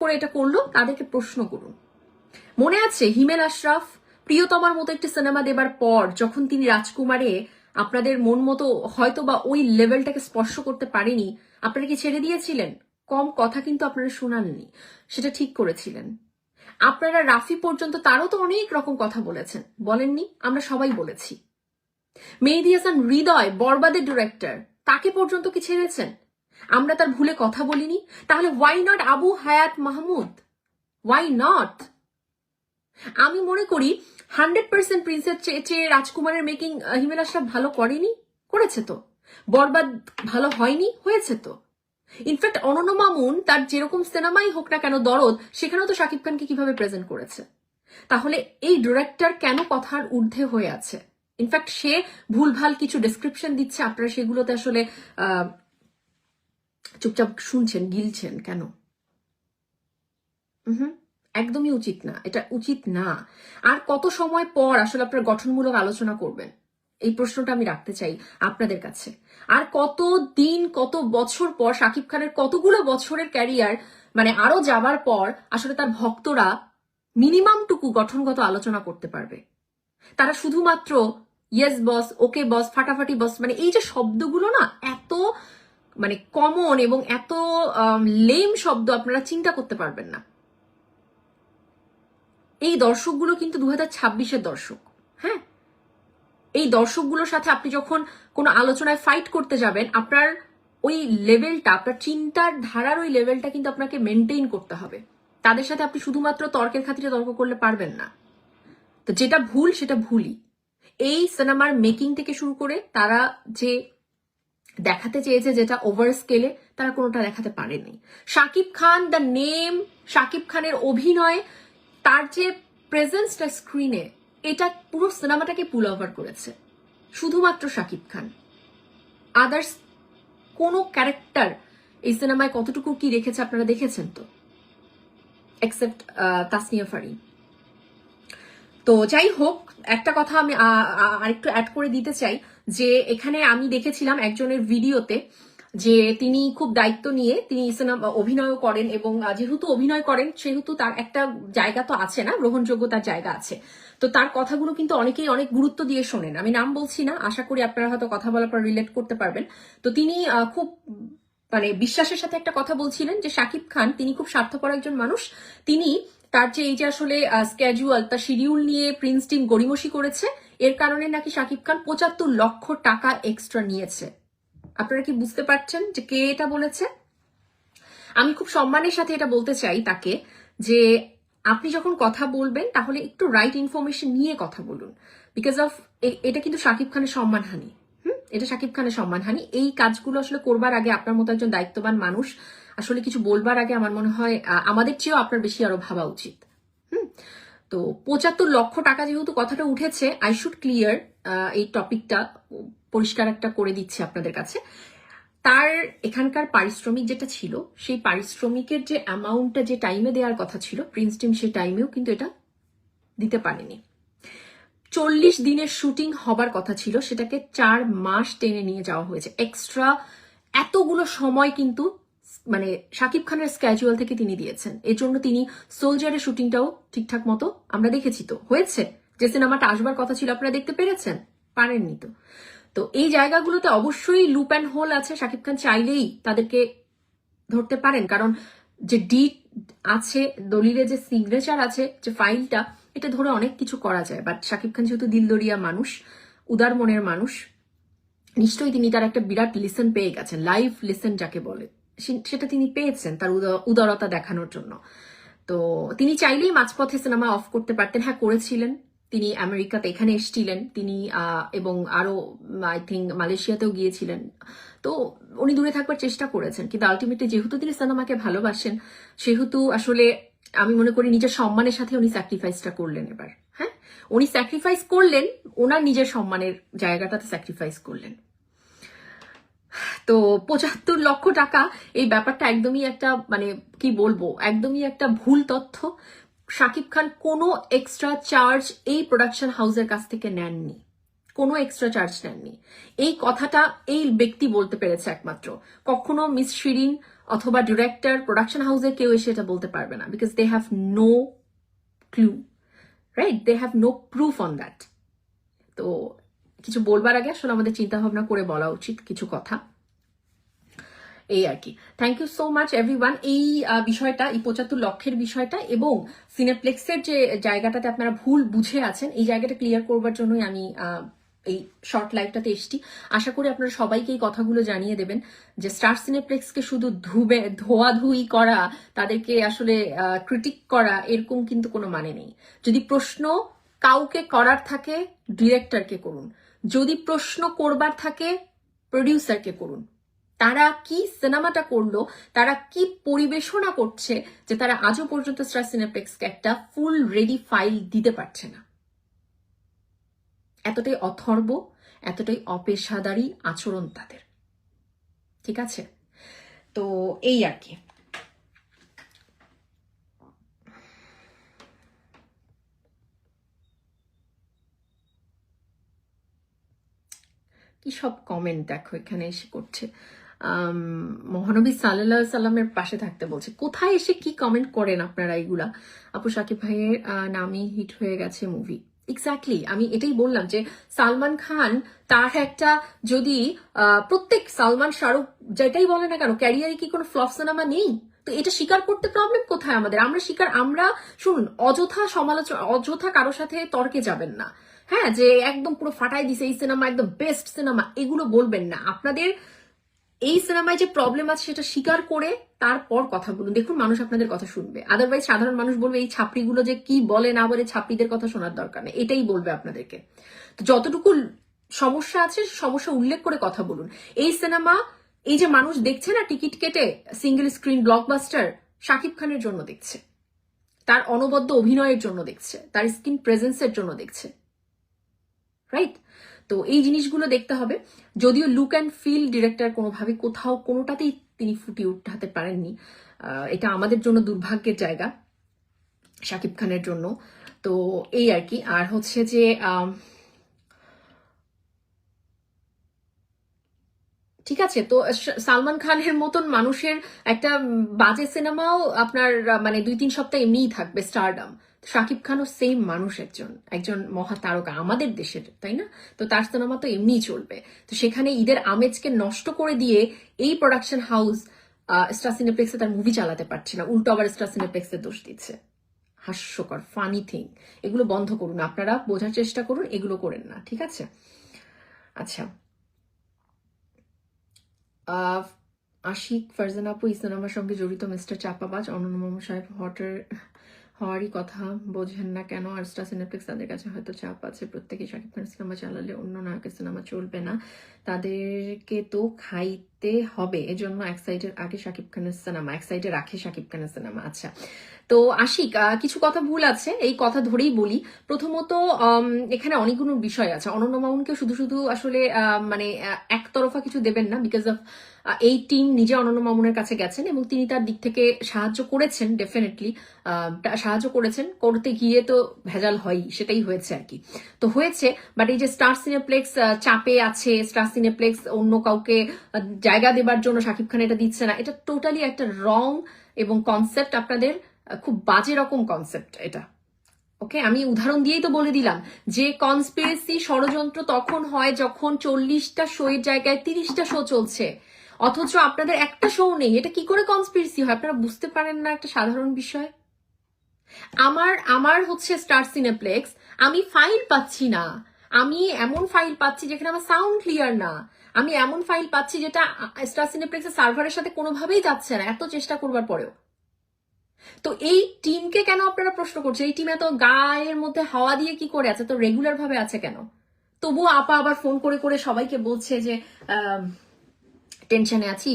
করে এটা করলো তাদেরকে প্রশ্ন করুন। মনে আছে হিমেল আশরাফ প্রিয়তমার মতো একটি সিনেমা দেবার পর যখন তিনি রাজকুমারে আপনাদের মন মতো হয়তো বা ওই লেভেলটাকে স্পর্শ করতে পারেনি, আপনারা কি ছেড়ে দিয়েছিলেন? কম কথা কিন্তু আপনারা শোনাননি, সেটা ঠিক করেছিলেন। আপনারা রাফি পর্যন্ত তারও তো অনেক রকম কথা বলেছেন, বলেননি? আমরা সবাই বলেছি। মেহেদী হাসান হৃদয় বরবাদের ডিরেক্টর, তাকে পর্যন্ত কি ছেড়েছেন? আমরা তার ভুলে কথা বলিনি? তাহলে ওয়াই নট আবু হায়াত মাহমুদ? Why not? আমি মনে করি 100% প্রিন্সেস চেয়ে রাজকুমারের মেকিং হিমেল আশরাফ ভালো করেনি, করেছে তো। বরবাদ ভালো হয়নি, হয়েছে তো। ইনফ্যাক্ট অনন্য মামুন তার যেরকম সিনেমাই হোক না কেন দরদ, সেখানেও তো শাকিব খানকে কিভাবে প্রেজেন্ট করেছে। তাহলে এই ডিরেক্টর কেন কথার ঊর্ধ্বে হয়ে আছে? ইনফ্যাক্ট সে ভুলভাল কিছু ডেসক্রিপশন দিচ্ছে, আপনারা সেগুলোতে আসলে চুপচাপ শুনছেন, গিলছেন কেন? একদমই উচিত না, এটা উচিত না। আর কত সময় পর আসলে আপনারা গঠনমূলক আলোচনা করবেন, এই প্রশ্নটা আমি রাখতে চাই আপনাদের কাছে। আর কত দিন, কত বছর পর, শাকিব খানের কতগুলো বছরের ক্যারিয়ার মানে আরো যাবার পর আসলে তার ভক্তরা মিনিমামটুকু গঠনগত আলোচনা করতে পারবে? তারা শুধুমাত্র ইয়েস বস, ওকে বস, ফাটাফাটি বস, মানে এই যে শব্দগুলো না এত মানে কমন এবং এত লেম শব্দ, আপনারা চিন্তা করতে পারবেন না। এই দর্শকগুলো কিন্তু 2026-এর দর্শক। হ্যাঁ, এই দর্শকগুলোর সাথে আপনি যখন কোনো আলোচনায় ফাইট করতে যাবেন, আপনার ওই লেভেলটা, আপনার চিন্তার ধারার ওই লেভেলটা কিন্তু আপনাকে মেনটেইন করতে হবে। তাদের সাথে আপনি শুধুমাত্র তর্কের খাতিরে তর্ক করলে পারবেন না। তো যেটা ভুল সেটা ভুলই। এই সিনেমার মেকিং থেকে শুরু করে তারা যে দেখাতে চেয়েছে যেটা ওভার স্কেলে, তারা কোনোটা দেখাতে পারেনি। শাকিব খান দ্য নেম, শাকিব খানের অভিনয়, তার যে প্রেজেন্সটা স্ক্রিনে, এটা পুরো সিনেমাটাকে পুল ওভার করেছে। শুধুমাত্র শাকিব খান, আদার্স কোনো ক্যারেক্টার এই সিনেমায় কতটুকু কি রেখেছে আপনারা দেখেছেন তো, এক্সেপ্ট তাসনিয়া ফারিন। তো যাই হোক, একটা কথা আমি আরেকটু অ্যাড করে দিতে চাই যে এখানে আমি দেখেছিলাম একজনের ভিডিওতে যে তিনি খুব দায়িত্ব নিয়ে তিনি সিনেমা অভিনয় করেন, এবং যেহেতু অভিনয় করেন সেহেতু তার একটা জায়গা তো আছে না, গ্রহণযোগ্যতার জায়গা আছে। তো তার কথাগুলো কিন্তু অনেকেই অনেক গুরুত্ব দিয়ে শোনেন। আমি নাম বলছি না, আশা করি আপনারা হয়তো কথা বলার পর রিলেট করতে পারবেন। তো তিনি খুব মানে বিশ্বাসের সাথে একটা কথা বলছিলেন যে শাকিব খান তিনি খুব স্বার্থপর একজন মানুষ। তিনি তার যে এই যে আসলে স্কেজুয়াল, তার শিডিউল নিয়ে প্রিন্স টিম গড়িমসি করেছে, এর কারণে নাকি শাকিব খান 75 লক্ষ টাকা এক্সট্রা নিয়েছে। আপনারা কি বুঝতে পারছেন যে কে এটা বলেছে? আমি খুব সম্মানের সাথে এটা বলতে চাই তাকে যে আপনি যখন কথা বলবেন তাহলে একটু রাইট ইনফরমেশন নিয়ে কথা বলুন, বিকজ অফ এটা কিন্তু শাকিব খানের সম্মানহানি। এটা শাকিব খানের সম্মানহানি। এই কাজগুলো আসলে করবার আগে আপনার মতো একজন দায়িত্ববান মানুষ আসলে কিছু বলবার আগে আমার মনে হয় আমাদের চেয়েও আপনার বেশি আরো ভাবা উচিত। তো 75 লক্ষ টাকা যেহেতু কথাটা উঠেছে, আই শুড ক্লিয়ার এই টপিকটা, পরিষ্কার একটা করে দিচ্ছি আপনাদের কাছে। তার এখানকার পারিশ্রমিক যেটা ছিল, সেই পারিশ্রমিকের যে অ্যামাউন্টটা যে টাইমে দেওয়ার কথা ছিল, প্রিন্স টিম সেই টাইমেও কিন্তু এটা দিতে পারেনি। 40 দিনের শুটিং হবার কথা ছিল, সেটাকে 4 মাস টেনে নিয়ে যাওয়া হয়েছে। এক্সট্রা এতগুলো সময় কিন্তু মানে শাকিব খানের স্ক্যাজুয়াল থেকে তিনি দিয়েছেন। এর জন্য তিনি সোলজারের শুটিংটাও ঠিকঠাক মতো আমরা দেখেছি তো, হয়েছে। যে সিনেমাটা আসবার কথা ছিল আপনারা দেখতে পেরেছেন? পারেননি তো। তো এই জায়গাগুলোতে অবশ্যই লুপ অ্যান্ড হোল আছে, শাকিব খান চাইলেই তাদেরকে ধরতে পারেন, কারণ যে ডিট আছে, দলিলে যে সিগনেচার আছে, যে ফাইলটা, এটা ধরে অনেক কিছু করা যায়। বাট শাকিব খান যেহেতু দিলদরিয়া মানুষ, উদার মনের মানুষ, নিশ্চয়ই তিনি তার একটা বিরাট লিসেন পেয়ে গেছেন, লাইভ লিসেন যাকে বলে, সেটা তিনি পেয়েছেন তার উদারতা দেখানোর জন্য। তো তিনি চাইলেই মাঝপথে সিনেমা অফ করতে পারতেন। হ্যাঁ, করেছিলেন। তিনি আমেরিকাতে এখানে এসেছিলেন তিনি, এবং আরো আই থিঙ্ক মালয়েশিয়াতেও গিয়েছিলেন। তো উনি দূরে থাকবার চেষ্টা করেছেন, কিন্তু আলটিমেটলি যেহেতু তিনি সিনেমাকে ভালোবাসেন, সেহেতু আসলে আমি মনে করি নিজের সম্মানের সাথে উনি স্যাক্রিফাইসটা করলেন এবার। হ্যাঁ, উনি স্যাক্রিফাইস করলেন, ওনার নিজের সম্মানের জায়গাটাতে স্যাক্রিফাইস করলেন। তো 75 লক্ষ টাকা, এই ব্যাপারটা একদমই একটা মানে কি বলবো, একদমই একটা ভুল তথ্য। শাকিব খান কোনো এক্সট্রা চার্জ এই প্রোডাকশন হাউসের কাছ থেকে নেননি, কোনো এক্সট্রা চার্জ নেননি। এই কথাটা এই ব্যক্তি বলতে পেরেছে একমাত্র। কখনো মিস শিরিন অথবা ডিরেক্টর, প্রোডাকশন হাউসের কেউ এসে এটা বলতে পারবে না, because they have no clue, right? They have no proof on that. তো কিছু বলবার আগে আসলে আমাদের চিন্তা ভাবনা করে বলা উচিত কিছু কথা, এই আর কি। Thank you so much everyone. এই বিষয়টা, এই 75 লক্ষের বিষয়টা এবং সিনেপ্লেক্সের যে জায়গাটাতে আপনারা ভুল বুঝে আছেন, এই জায়গাটা ক্লিয়ার করবার জন্যই আমি এই শর্ট লাইভটাতে এসছি। আশা করি আপনারা সবাইকে এই কথাগুলো জানিয়ে দেবেন যে স্টার সিনেপ্লেক্সকে শুধু ধোয়াধুয়ি করা, তাদেরকে আসলে ক্রিটিক করা, এরকম কিন্তু কোনো মানে নেই। যদি প্রশ্ন কাউকে করার থাকে, ডিরেক্টরকে করুন। যদি প্রশ্ন করবার থাকে, প্রডিউসারকে করুন। তারা কি সিনেমাটা করলো, তারা কি পরিবেশনা করছে, যে তারা আজও পর্যন্ত স্টার সিনেপ্লেক্সকে একটা ফুল রেডি ফাইল দিতে পারছে না। এতটাই অথর্ব, এতটাই অপেশাদারি আচরণ তাদের, ঠিক আছে? তো এই আর কি। কি সব কমেন্ট দেখো এখানে এসে করছে। মহানবী সাল্লাল্লাহু আলাইহি সাল্লামের পাশে থাকতে বলছে। কোথায় এসে কি কমেন্ট করেন আপনারা এইগুলা? আপু সাকিব ভাইয়ের নামই হিট হয়ে গেছে মুভি। এক্স্যাক্টলি, আমি এটাই বললাম যে সালমান খান তার একটা, যদি প্রত্যেক সালমান শাহরুখ যেটাই বলে না কেন, ক্যারিয়ারে কি কোনো ফ্লপ সিনেমা নেই? তো এটা স্বীকার করতে প্রবলেম কোথায় আমাদের? আমরা শুনুন, অযথা সমালোচনা, অযথা কারোর সাথে তর্কে যাবেন না। হ্যাঁ, যে একদম পুরো ফাটাই দিছে এই সিনেমা একদম বেস্ট সিনেমা, এগুলো বলবেন না। আপনাদের এই সিনেমায় যে প্রবলেম আছে সেটা স্বীকার করে তারপর কথা বলুন। দেখুন মানুষ আপনাদের কথা শুনবে। আদারওয়াইজ সাধারণ মানুষ বলবে এই ছাপড়িগুলো যে কি বলে না বলে, ছাপড়িদের কথা শোনার দরকার নেই, এটাই বলবে আপনাদেরকে। তো যতটুকু সমস্যা আছে সমস্যা উল্লেখ করে কথা বলুন। এই সিনেমা, এই যে মানুষ দেখছে না টিকিট কেটে, সিঙ্গেল স্ক্রিন ব্লকবাস্টার, শাকিব খানের জন্য দেখছে, তার অনবদ্য অভিনয়ের জন্য দেখছে, তার স্ক্রিন প্রেজেন্সের জন্য দেখছে, রাইট? তো এই জিনিসগুলো দেখতে হবে। যদিও লুক অ্যান্ড ফিল ডিরেক্টর কোনোভাবে কোথাও কোনোটাতেই তিনি ফুটিয়ে উঠাতে পারেননি, এটা আমাদের জন্য দুর্ভাগ্যের জায়গা, শাকিব খানের জন্য। তো এই আর কি। আর হচ্ছে যে ঠিক আছে, তো সালমান খানের মতন মানুষের একটা বাজে সিনেমাও আপনার মানে 2-3 সপ্তাহ এমনিই থাকবে, স্টারডাম। শাকিব খানও সেম মানুষ, একজন একজন মহা তারকা আমাদের দেশের, তাই না? তো তার সিনেমা তো এমনিই চলবে। তো সেখানে ঈদের আমেজকে নষ্ট করে দিয়ে এই প্রোডাকশন হাউস স্টার সিনেপ্লেক্সে তার মুভি চালাতে পারছে না, উল্টো আবার স্টার সিনেপ্লেক্সের দোষ দিচ্ছে। হাস্যকর, ফানি থিং। এগুলো বন্ধ করুন, আপনারা বোঝার চেষ্টা করুন, এগুলো করেন না, ঠিক আছে? আচ্ছা, আশিক ফারজানা আপু, এই সিনেমার সঙ্গে জড়িত মিস্টার চাপাবাজ অনন্য মামুন সাহেব হওয়ারই কথা, বোঝেন না কেন? আর স্টার সিনেপ্লেক্স তাদের কাছে হয়তো চাপ আছে, প্রত্যেকেই শাকিব খানের সিনেমা চালালে অন্য নায়কের সিনেমা চলবে না, তাদেরকে তো খাইতে হবে, এজন্য এক সাইডের আগে শাকিব খানের সিনেমা, এক সাইডে রাখে শাকিব খানের সিনেমা। আচ্ছা, তো আশিক, কিছু কথা ভুল আছে, এই কথা ধরেই বলি। প্রথমত এখানে অনেকগুলো বিষয় আছে। অনন্য মামুনকে শুধু শুধু আসলে মানে একতরফা কিছু দেবেন না, বিকজ অফ এই টিম নিজে অনন্য মামুনের কাছে গেছেন এবং তিনি তার দিক থেকে সাহায্য করেছেন, ডেফিনেটলি সাহায্য করেছেন। করতে গিয়ে তো ভেজাল হয়ই, সেটাই হয়েছে আর কি। তো হয়েছে, বাট এই যে স্টার সিনেপ্লেক্স চাপে আছে, স্টার সিনেপ্লেক্স অন্য কাউকে জায়গা দেবার জন্য শাকিব খান এটা দিচ্ছে না, এটা টোটালি একটা রং এবং কনসেপ্ট, আপনাদের খুব বাজে রকম কনসেপ্ট এটা। ওকে, আমি উদাহরণ দিয়েই তো বলে দিলাম যে কনস্পিরেসি ষড়যন্ত্র তখন হয় যখন 40টা শোয়ের জায়গায় 30টা শো চলছে, অথচ আপনাদের একটা শো নেই। এটা কি করে কনস্পিরেসি হয়? আপনারা বুঝতে পারেন না একটা সাধারণ বিষয়? আমার হচ্ছে স্টার সিনেপ্লেক্স, আমি ফাইল পাচ্ছি না, আমি এমন ফাইল পাচ্ছি যেখানে আমার সাউন্ড ক্লিয়ার না, আমি এমন ফাইল পাচ্ছি যেটা স্টার সিনেপ্লেক্সের সার্ভারের সাথে কোনোভাবেই যাচ্ছে না, এত চেষ্টা করবার পরেও। তো এই টিমকে কেন আপনারা প্রশ্ন করছেন? এই টিম এত গায়ের মধ্যে হাওয়া দিয়ে কি করে আছে, তো রেগুলার ভাবে আছে কেন? তবুও আপা আবার ফোন করে করে সবাইকে বলছে যে টেনশনে আছি,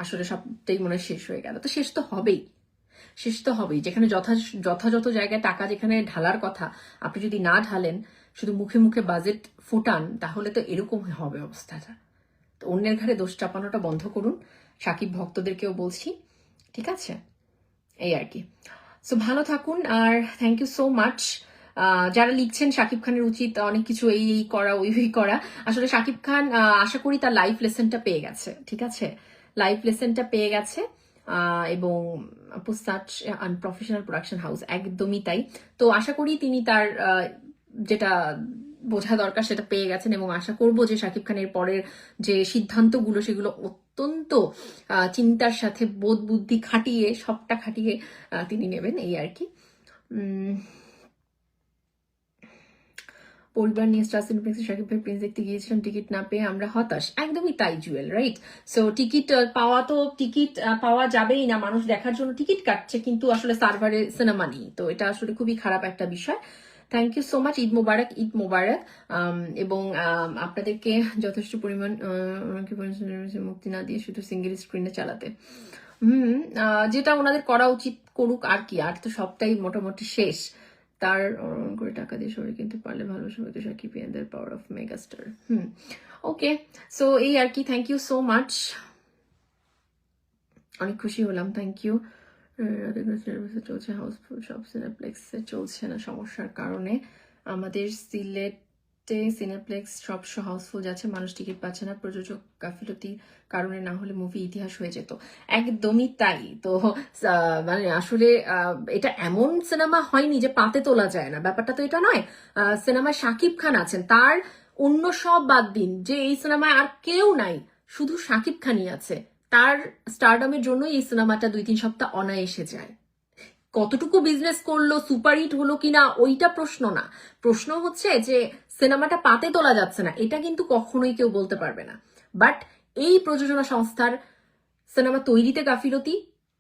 আসলে সবটাই মনে হয় শেষ হয়ে গেল। তো শেষ তো হবেই, শেষ তো হবেই। যেখানে যথাযথ জায়গায় টাকা যেখানে ঢালার কথা, আপনি যদি না ঢালেন, শুধু মুখে মুখে বাজেট ফুটান, তাহলে তো এরকম হবে অবস্থাটা। তো অন্যের ঘাড়ে দোষ চাপানোটা বন্ধ করুন, সাকিব ভক্তদেরকেও বলছি, ঠিক আছে? এই আর কি। সো ভালো থাকুন, আর থ্যাংক ইউ সো মাচ। যারা লিখছেন শাকিব খানের উচিত অনেক কিছু এই করা ওই করা, আসলে শাকিব খান আশা করি তার লাইফ লেসনটা পেয়ে গেছে, ঠিক আছে? লাইফ লেসনটা পেয়ে গেছে। এবং সাচ আনপ্রফেশনাল প্রোডাকশন হাউস, একদমই তাই। তো আশা করি তিনি তার যেটা বোঝা দরকার সেটা পেয়ে গেছেন, এবং আশা করব যে শাকিব খানের পরের যে সিদ্ধান্তগুলো সেগুলো অত্যন্ত চিন্তার সাথে বোধ বুদ্ধি খাটিয়ে, সবটা খাটিয়ে তিনি নেবেন, এই আর কি। পরিবার নিয়ে স্টার সিনেপ্লেক্সে শাকিব ভাই প্রিন্স দেখতে গিয়েছিলাম, টিকিট না পেয়ে আমরা হতাশ। একদমই তাই জুয়েল, রাইট? সো টিকিট পাওয়া যাবেই না, মানুষ দেখার জন্য টিকিট কাটছে, কিন্তু আসলে সার্ভারে সিনেমা নেই। তো এটা আসলে খুবই খারাপ একটা বিষয়। Thank you so much. Eid মোবারক, ঈদ মোবারক। এবং আপনাদেরকে যথেষ্ট পরিমাণ মুক্তি না দিয়ে শুধু সিঙ্গেল স্ক্রিনে চালাতে, যেটা ওনাদের করা উচিত, করুক, আর কি, আর তো সবটাই মোটামুটি শেষ। তার করে টাকা দিয়ে সবাই কিনতে পারলে ভালো, সবাই তো সাকিব ইয়ানদের power of megastar. Okay, so এই আর কি। থ্যাংক ইউ সো মাচ, অনেক খুশি হলাম, থ্যাংক ইউ। চলছে হাউসফুল, সব সিনেপ্লেক্সে চলছে না সমস্যার কারণে। আমাদের সিলেটে সিনেপ্লেক্স সব হাউসফুল যাচ্ছে, মানুষ টিকিট পাচ্ছে না, প্রযোজক গাফিলতির কারণে, না হলে মুভি ইতিহাস হয়ে যেত। একদমই তাই। তো মানে আসলে এটা এমন সিনেমা হয়নি যে পাতে তোলা যায় না, ব্যাপারটা তো এটা নয়। সিনেমায় শাকিব খান আছেন, তার অন্য সব বাদ দিন, যে এই সিনেমায় আর কেউ নাই, শুধু শাকিব খানই আছে। তার স্টারডামের জন্যই এই সিনেমাটা 2-3 সপ্তাহ অনায়াসে যায়। কতটুকু বিজনেস করলো, সুপারহিট হলো কিনা, ওইটা প্রশ্ন না। প্রশ্ন হচ্ছে যে সিনেমাটা পাতে তোলা যাচ্ছে না, এটা কিন্তু কখনোই কেউ বলতে পারবে না। বাট এই প্রযোজনা সংস্থার সিনেমা তৈরিতে গাফিলতি,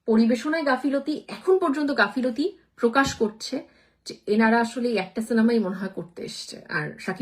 পরিবেশনায় গাফিলতি, এখন পর্যন্ত গাফিলতি প্রকাশ করছে যে এনারা আসলে একটা সিনেমাই মনে হয় করতে এসছে। আর শাকিব